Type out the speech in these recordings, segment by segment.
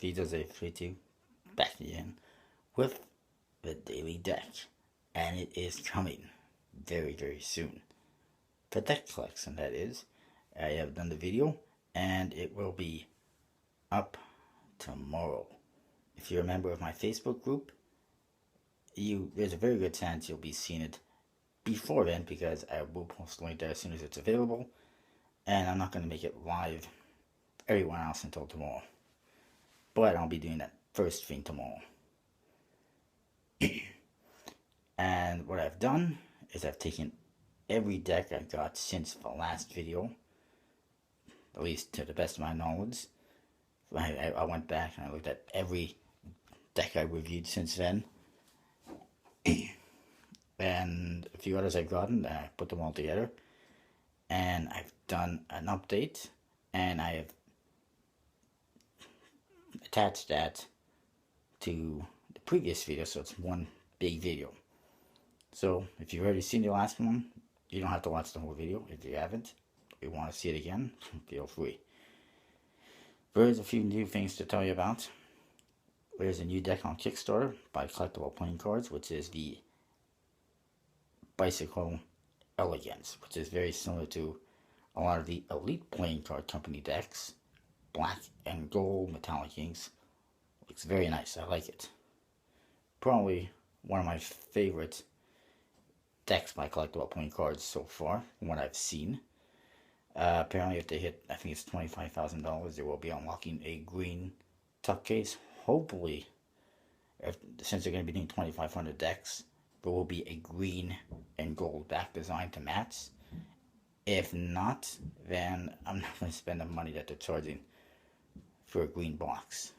Vito03 back again with the daily deck, and it is coming very, very soon. The deck collection, that is. I have done the video, and it will be up tomorrow. If you're a member of my Facebook group, there's a very good chance you'll be seeing it before then, because I will post the link there as soon as it's available, and I'm not going to make it live everyone else until tomorrow. But I'll be doing that first thing tomorrow. And what I've done is I've taken every deck I've got since the last video, at least to the best of my knowledge. I went back and I looked at every deck I reviewed since then. And a few others I've gotten, I put them all together. And I've done an update, and I have attached that to the previous video, so it's one big video. So if you've already seen the last one, you don't have to watch the whole video. If you haven't, if you want to see it again, feel free. There's a few new things to tell you about. There's a new deck on Kickstarter by Collectible Playing Cards, which is the Bicycle Elegance, which is very similar to a lot of the Elite Playing Card Company decks. Black and gold metallic inks. Looks very nice. I like it. Probably one of my favorite decks by Collectible Playing Cards so far, from what I've seen. Apparently, if they hit, I think it's $25,000, they will be unlocking a green tuck case. Hopefully, since they're going to be doing 2,500 decks, there will be a green and gold back design to match. If not, then I'm not going to spend the money that they're charging for a green box.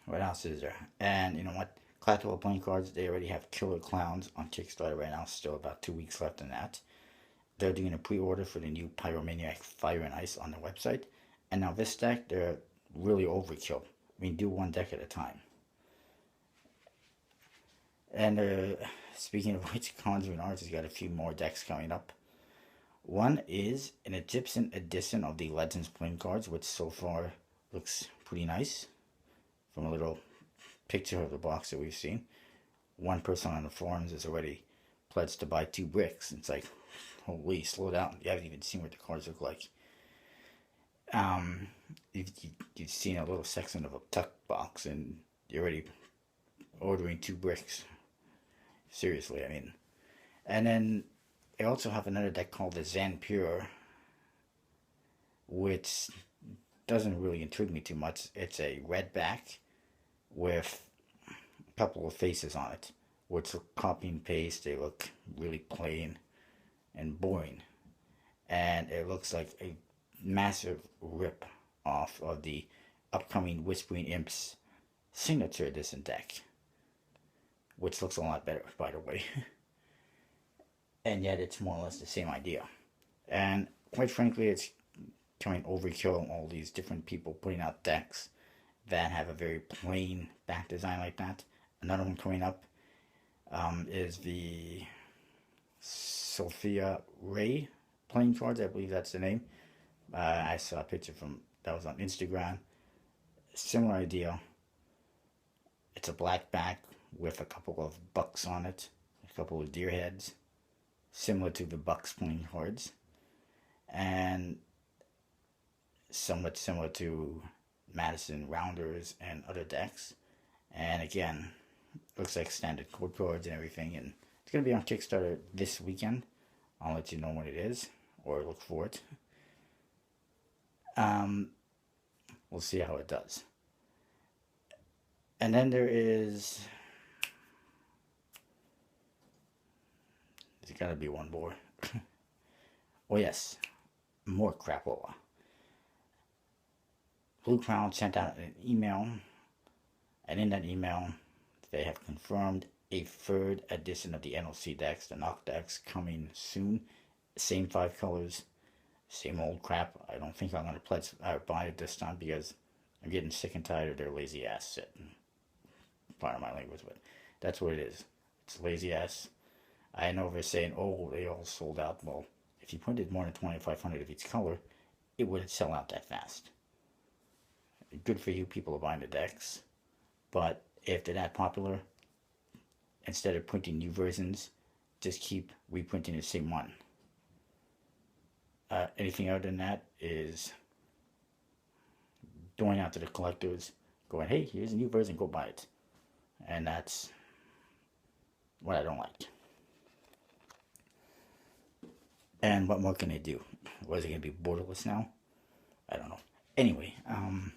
What else is there? And you know what? Collectible Playing Cards, they already have Killer Clowns on Kickstarter right now. Still about 2 weeks left in that. They're doing a pre-order for the new Pyromaniac Fire and Ice on their website. And now this deck, they're really overkill. I mean, do one deck at a time. And speaking of which, Conjuring Arts has got a few more decks coming up. One is an Egyptian edition of the Legends Playing Cards, which so far looks pretty nice. From a little picture of the box that we've seen. One person on the forums has already pledged to buy 2 bricks. It's like, holy, slow down. You haven't even seen what the cards look like. You've seen a little section of a tuck box, and you're already ordering 2 bricks. Seriously, I mean. And then they also have another deck called the Zanpure, which doesn't really intrigue me too much. It's a red back with a couple of faces on it, which look copy and paste. They look really plain and boring. And it looks like a massive rip off of the upcoming Whispering Imps signature edition deck, which looks a lot better, by the way. And yet it's more or less the same idea. And quite frankly, it's coming overkill. All these different people putting out decks that have a very plain back design like that. Another one coming up is the Sophia Ray Playing Cards. I believe that's the name. I saw a picture that was on Instagram. Similar idea. It's a black back with a couple of bucks on it, a couple of deer heads, similar to the Bucks Playing Cards, and somewhat similar to Madison Rounders and other decks. And again, looks like standard code cards and everything, and it's going to be on Kickstarter this weekend. I'll let you know when it is, or look for it. We'll see how it does. And then there's gotta be one more. Oh yes, more crapola. Blue Crown sent out an email, and in that email, they have confirmed a 3rd edition of the NLC decks, the Nock decks, coming soon. Same 5 colors, same old crap. I don't think I'm gonna buy it this time, because I'm getting sick and tired of their lazy ass shit. Pardon my language, but that's what it is. It's lazy ass. I know they're saying, oh, they all sold out. Well, if you printed more than 2,500 of each color, it wouldn't sell out that fast. Good for you, people are buying the decks. But if they're that popular, instead of printing new versions, just keep reprinting the same one. Anything other than that is going out to the collectors, going, hey, here's a new version, go buy it. And that's what I don't like. And what more can they do? Was it going to be borderless now? I don't know. Anyway, and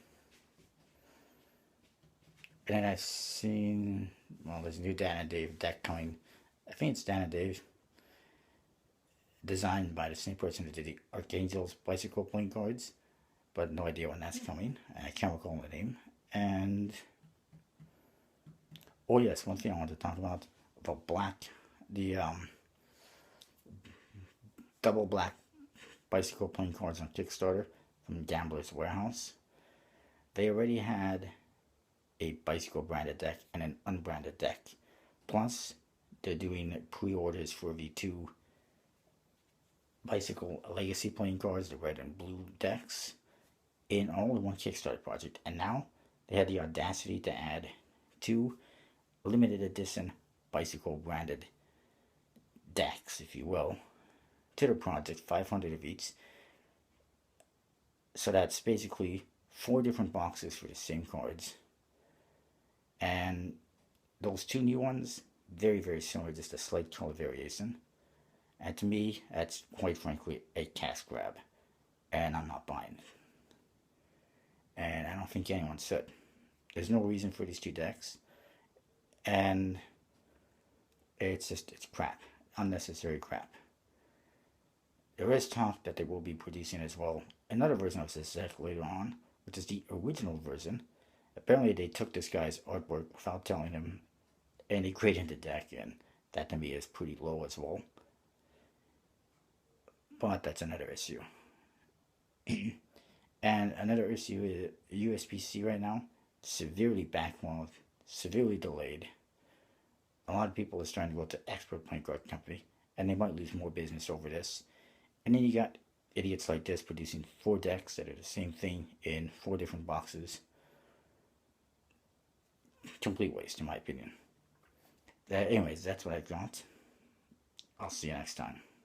then I've seen, well, there's a new Dan and Dave deck coming. I think it's Dan and Dave, designed by the same person that did the Archangel's bicycle playing cards, but no idea when that's coming. And I can't recall the name. And oh yes, one thing I wanted to talk about black, the double black bicycle playing cards on Kickstarter from Gambler's Warehouse. They already had a bicycle branded deck and an unbranded deck. Plus, they're doing pre-orders for the two bicycle legacy playing cards, the red and blue decks, in all in one Kickstarter project. And now they had the audacity to add two limited edition bicycle branded decks, if you will, to the project, 500 of each. So that's basically 4 different boxes for the same cards. And those 2 new ones, very, very similar, just a slight color variation. And to me, that's quite frankly a cash grab. And I'm not buying it. And I don't think anyone should. There's no reason for these 2 decks. And it's crap. Unnecessary crap. There is talk that they will be producing as well another version of this deck later on, which is the original version. Apparently they took this guy's artwork without telling him, and they created the deck, and that to me is pretty low as well. But that's another issue. And another issue is USPC right now, severely backlogged, severely delayed. A lot of people are starting to go to Expert Playing Card Company, and they might lose more business over this. And then you got idiots like this producing 4 decks that are the same thing in 4 different boxes. Complete waste, in my opinion. Anyways, that's what I got. I'll see you next time.